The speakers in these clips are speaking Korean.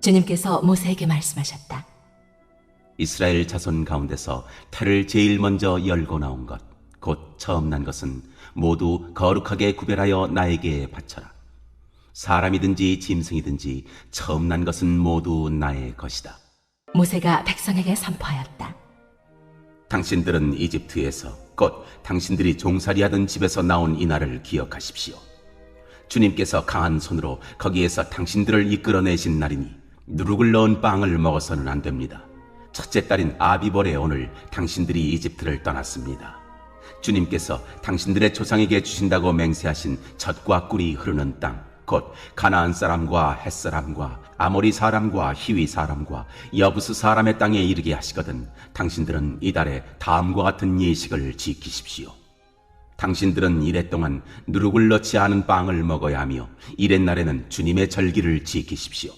주님께서 모세에게 말씀하셨다. 이스라엘 자손 가운데서 태를 제일 먼저 열고 나온 것, 곧 처음 난 것은 모두 거룩하게 구별하여 나에게 바쳐라. 사람이든지 짐승이든지 처음 난 것은 모두 나의 것이다. 모세가 백성에게 선포하였다. 당신들은 이집트에서 곧 당신들이 종살이하던 집에서 나온 이날을 기억하십시오. 주님께서 강한 손으로 거기에서 당신들을 이끌어내신 날이니 누룩을 넣은 빵을 먹어서는 안 됩니다. 첫째 달인 아비벌의 오늘 당신들이 이집트를 떠났습니다. 주님께서 당신들의 조상에게 주신다고 맹세하신 젖과 꿀이 흐르는 땅, 곧 가나안 사람과 헷 사람과 아모리 사람과 히위 사람과 여부스 사람의 땅에 이르게 하시거든 당신들은 이달에 다음과 같은 예식을 지키십시오. 당신들은 이래 동안 누룩을 넣지 않은 빵을 먹어야 하며 이렛날에는 주님의 절기를 지키십시오.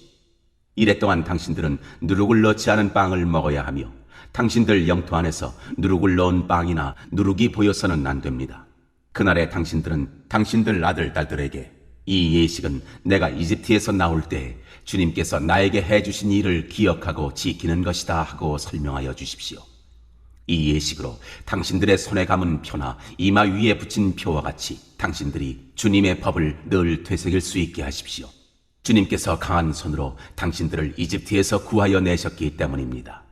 이래 동안 당신들은 누룩을 넣지 않은 빵을 먹어야 하며 당신들 영토 안에서 누룩을 넣은 빵이나 누룩이 보여서는 안 됩니다. 그날에 당신들은 당신들 아들, 딸들에게 이 예식은 내가 이집트에서 나올 때 주님께서 나에게 해주신 일을 기억하고 지키는 것이다 하고 설명하여 주십시오. 이 예식으로 당신들의 손에 감은 표나 이마 위에 붙인 표와 같이 당신들이 주님의 법을 늘 되새길 수 있게 하십시오. 주님께서 강한 손으로 당신들을 이집트에서 구하여 내셨기 때문입니다.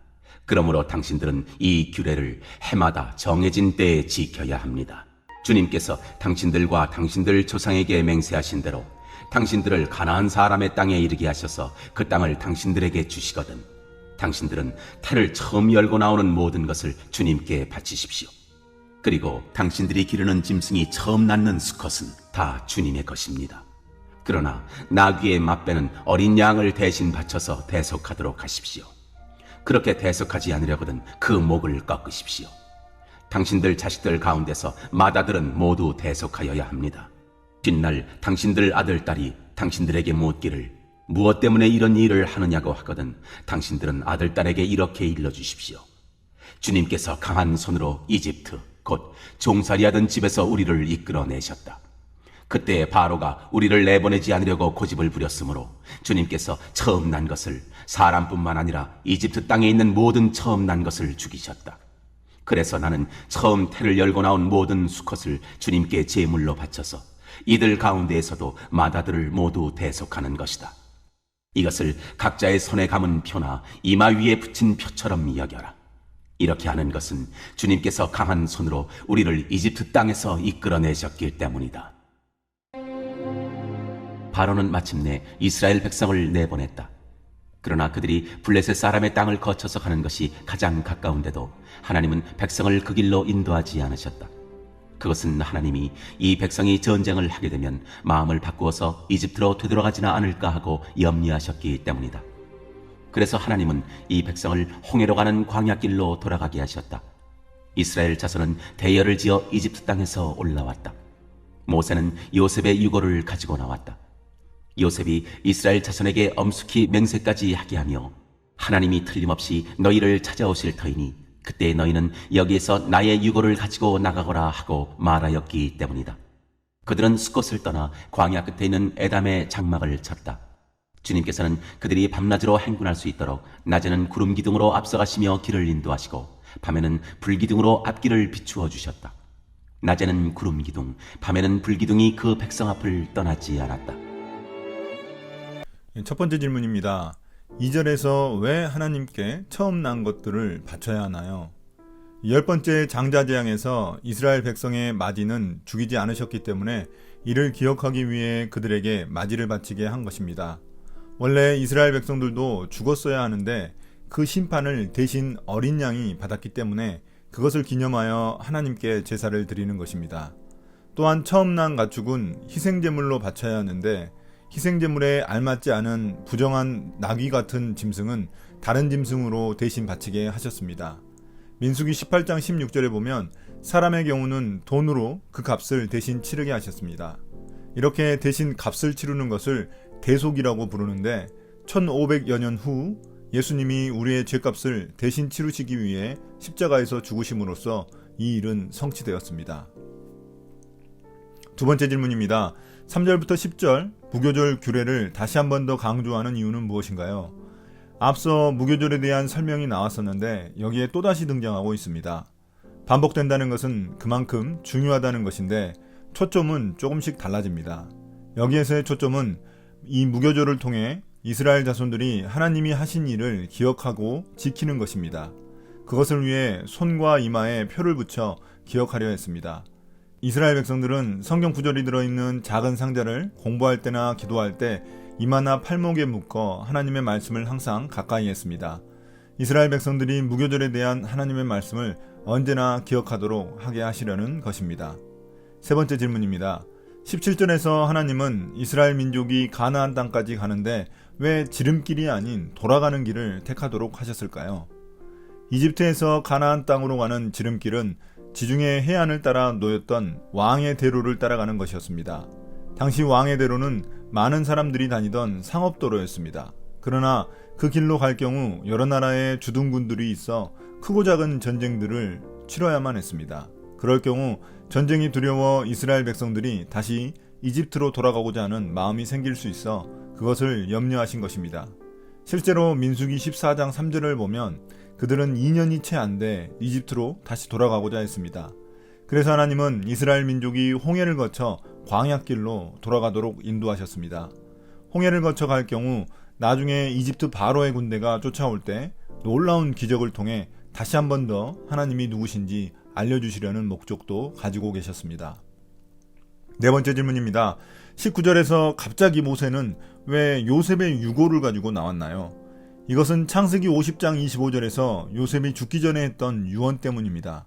그러므로 당신들은 이 규례를 해마다 정해진 때에 지켜야 합니다. 주님께서 당신들과 당신들 조상에게 맹세하신 대로 당신들을 가나안 사람의 땅에 이르게 하셔서 그 땅을 당신들에게 주시거든 당신들은 태를 처음 열고 나오는 모든 것을 주님께 바치십시오. 그리고 당신들이 기르는 짐승이 처음 낳는 수컷은 다 주님의 것입니다. 그러나 나귀의 맛배는 어린 양을 대신 바쳐서 대속하도록 하십시오. 그렇게 대속하지 않으려거든 그 목을 꺾으십시오. 당신들 자식들 가운데서 맏아들은 모두 대속하여야 합니다. 뒷날 당신들 아들, 딸이 당신들에게 묻기를 무엇 때문에 이런 일을 하느냐고 하거든 당신들은 아들, 딸에게 이렇게 일러주십시오. 주님께서 강한 손으로 이집트, 곧 종살이하던 집에서 우리를 이끌어내셨다. 그때 바로가 우리를 내보내지 않으려고 고집을 부렸으므로 주님께서 처음 난 것을 사람뿐만 아니라 이집트 땅에 있는 모든 처음 난 것을 죽이셨다. 그래서 나는 처음 태를 열고 나온 모든 수컷을 주님께 제물로 바쳐서 이들 가운데에서도 맏아들을 모두 대속하는 것이다. 이것을 각자의 손에 감은 표나 이마 위에 붙인 표처럼 여겨라. 이렇게 하는 것은 주님께서 강한 손으로 우리를 이집트 땅에서 이끌어내셨기 때문이다. 바로는 마침내 이스라엘 백성을 내보냈다. 그러나 그들이 블레셋 사람의 땅을 거쳐서 가는 것이 가장 가까운데도 하나님은 백성을 그 길로 인도하지 않으셨다. 그것은 하나님이 이 백성이 전쟁을 하게 되면 마음을 바꾸어서 이집트로 되돌아가지나 않을까 하고 염려하셨기 때문이다. 그래서 하나님은 이 백성을 홍해로 가는 광야길로 돌아가게 하셨다. 이스라엘 자손은 대열을 지어 이집트 땅에서 올라왔다. 모세는 요셉의 유고를 가지고 나왔다. 요셉이 이스라엘 자손에게 엄숙히 맹세까지 하게 하며 하나님이 틀림없이 너희를 찾아오실 터이니 그때 너희는 여기에서 나의 유고를 가지고 나가거라 하고 말하였기 때문이다. 그들은 숫곳을 떠나 광야 끝에 있는 에담의 장막을 쳤다. 주님께서는 그들이 밤낮으로 행군할 수 있도록 낮에는 구름 기둥으로 앞서가시며 길을 인도하시고 밤에는 불기둥으로 앞길을 비추어 주셨다. 낮에는 구름 기둥, 밤에는 불기둥이 그 백성 앞을 떠나지 않았다. 첫 번째 질문입니다. 2절에서 왜 하나님께 처음 난 것들을 바쳐야 하나요? 10번째 장자재앙에서 이스라엘 백성의 마디는 죽이지 않으셨기 때문에 이를 기억하기 위해 그들에게 마디를 바치게 한 것입니다. 원래 이스라엘 백성들도 죽었어야 하는데 그 심판을 대신 어린 양이 받았기 때문에 그것을 기념하여 하나님께 제사를 드리는 것입니다. 또한 처음 난 가축은 희생제물로 바쳐야 하는데 희생제물에 알맞지 않은 부정한 나귀 같은 짐승은 다른 짐승으로 대신 바치게 하셨습니다. 민수기 18장 16절에 보면 사람의 경우는 돈으로 그 값을 대신 치르게 하셨습니다. 이렇게 대신 값을 치르는 것을 대속이라고 부르는데 1500여 년 후 예수님이 우리의 죄값을 대신 치르시기 위해 십자가에서 죽으심으로써 이 일은 성취되었습니다. 두 번째 질문입니다. 3절부터 10절 무교절 규례를 다시 한 번 더 강조하는 이유는 무엇인가요? 앞서 무교절에 대한 설명이 나왔었는데 여기에 또다시 등장하고 있습니다. 반복된다는 것은 그만큼 중요하다는 것인데 초점은 조금씩 달라집니다. 여기에서의 초점은 이 무교절을 통해 이스라엘 자손들이 하나님이 하신 일을 기억하고 지키는 것입니다. 그것을 위해 손과 이마에 표를 붙여 기억하려 했습니다. 이스라엘 백성들은 성경 구절이 들어있는 작은 상자를 공부할 때나 기도할 때 이마나 팔목에 묶어 하나님의 말씀을 항상 가까이 했습니다. 이스라엘 백성들이 무교절에 대한 하나님의 말씀을 언제나 기억하도록 하게 하시려는 것입니다. 세 번째 질문입니다. 17절에서 하나님은 이스라엘 민족이 가나안 땅까지 가는데 왜 지름길이 아닌 돌아가는 길을 택하도록 하셨을까요? 이집트에서 가나안 땅으로 가는 지름길은 지중해 해안을 따라 놓였던 왕의 대로를 따라가는 것이었습니다. 당시 왕의 대로는 많은 사람들이 다니던 상업도로였습니다. 그러나 그 길로 갈 경우 여러 나라의 주둔군들이 있어 크고 작은 전쟁들을 치러야만 했습니다. 그럴 경우 전쟁이 두려워 이스라엘 백성들이 다시 이집트로 돌아가고자 하는 마음이 생길 수 있어 그것을 염려하신 것입니다. 실제로 민수기 14장 3절을 보면 그들은 2년이 채 안 돼 이집트로 다시 돌아가고자 했습니다. 그래서 하나님은 이스라엘 민족이 홍해를 거쳐 광야길로 돌아가도록 인도하셨습니다. 홍해를 거쳐 갈 경우 나중에 이집트 바로의 군대가 쫓아올 때 놀라운 기적을 통해 다시 한 번 더 하나님이 누구신지 알려주시려는 목적도 가지고 계셨습니다. 네 번째 질문입니다. 19절에서 갑자기 모세는 왜 요셉의 유고를 가지고 나왔나요? 이것은 창세기 50장 25절에서 요셉이 죽기 전에 했던 유언 때문입니다.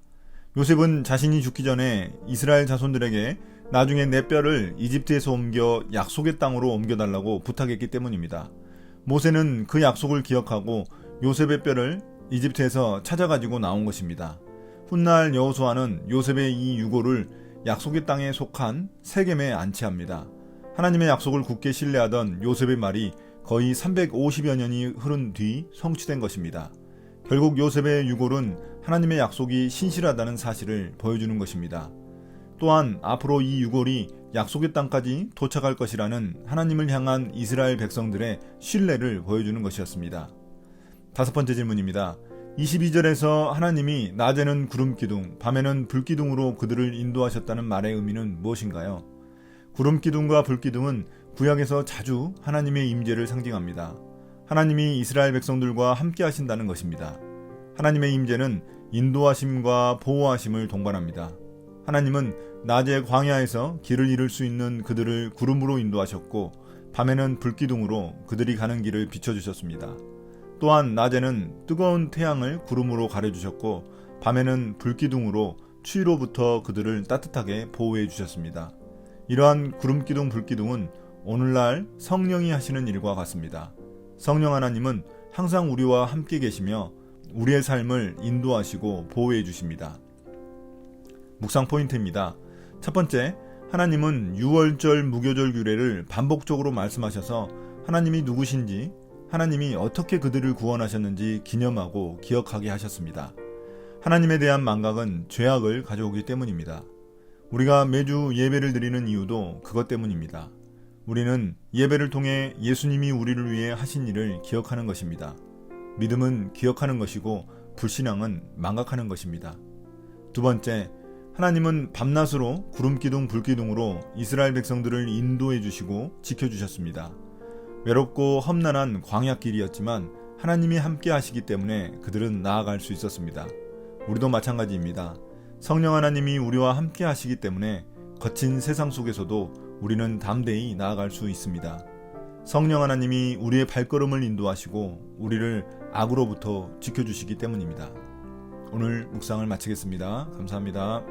요셉은 자신이 죽기 전에 이스라엘 자손들에게 나중에 내 뼈를 이집트에서 옮겨 약속의 땅으로 옮겨달라고 부탁했기 때문입니다. 모세는 그 약속을 기억하고 요셉의 뼈를 이집트에서 찾아가지고 나온 것입니다. 훗날 여호수아는 요셉의 이 유고를 약속의 땅에 속한 세겜에 안치합니다. 하나님의 약속을 굳게 신뢰하던 요셉의 말이 거의 350여 년이 흐른 뒤 성취된 것입니다. 결국 요셉의 유골은 하나님의 약속이 신실하다는 사실을 보여주는 것입니다. 또한 앞으로 이 유골이 약속의 땅까지 도착할 것이라는 하나님을 향한 이스라엘 백성들의 신뢰를 보여주는 것이었습니다. 다섯 번째 질문입니다. 22절에서 하나님이 낮에는 구름기둥, 밤에는 불기둥으로 그들을 인도하셨다는 말의 의미는 무엇인가요? 구름기둥과 불기둥은 구약에서 자주 하나님의 임재를 상징합니다. 하나님이 이스라엘 백성들과 함께 하신다는 것입니다. 하나님의 임재는 인도하심과 보호하심을 동반합니다. 하나님은 낮에 광야에서 길을 잃을 수 있는 그들을 구름으로 인도하셨고 밤에는 불기둥으로 그들이 가는 길을 비춰주셨습니다. 또한 낮에는 뜨거운 태양을 구름으로 가려주셨고 밤에는 불기둥으로 추위로부터 그들을 따뜻하게 보호해 주셨습니다. 이러한 구름기둥 불기둥은 오늘날 성령이 하시는 일과 같습니다. 성령 하나님은 항상 우리와 함께 계시며 우리의 삶을 인도하시고 보호해 주십니다. 묵상 포인트입니다. 첫 번째, 하나님은 유월절 무교절 규례를 반복적으로 말씀하셔서 하나님이 누구신지, 하나님이 어떻게 그들을 구원하셨는지 기념하고 기억하게 하셨습니다. 하나님에 대한 망각은 죄악을 가져오기 때문입니다. 우리가 매주 예배를 드리는 이유도 그것 때문입니다. 우리는 예배를 통해 예수님이 우리를 위해 하신 일을 기억하는 것입니다. 믿음은 기억하는 것이고 불신앙은 망각하는 것입니다. 두 번째, 하나님은 밤낮으로 구름기둥 불기둥으로 이스라엘 백성들을 인도해 주시고 지켜주셨습니다. 외롭고 험난한 광야길이었지만 하나님이 함께 하시기 때문에 그들은 나아갈 수 있었습니다. 우리도 마찬가지입니다. 성령 하나님이 우리와 함께 하시기 때문에 거친 세상 속에서도 우리는 담대히 나아갈 수 있습니다. 성령 하나님이 우리의 발걸음을 인도하시고 우리를 악으로부터 지켜주시기 때문입니다. 오늘 묵상을 마치겠습니다. 감사합니다.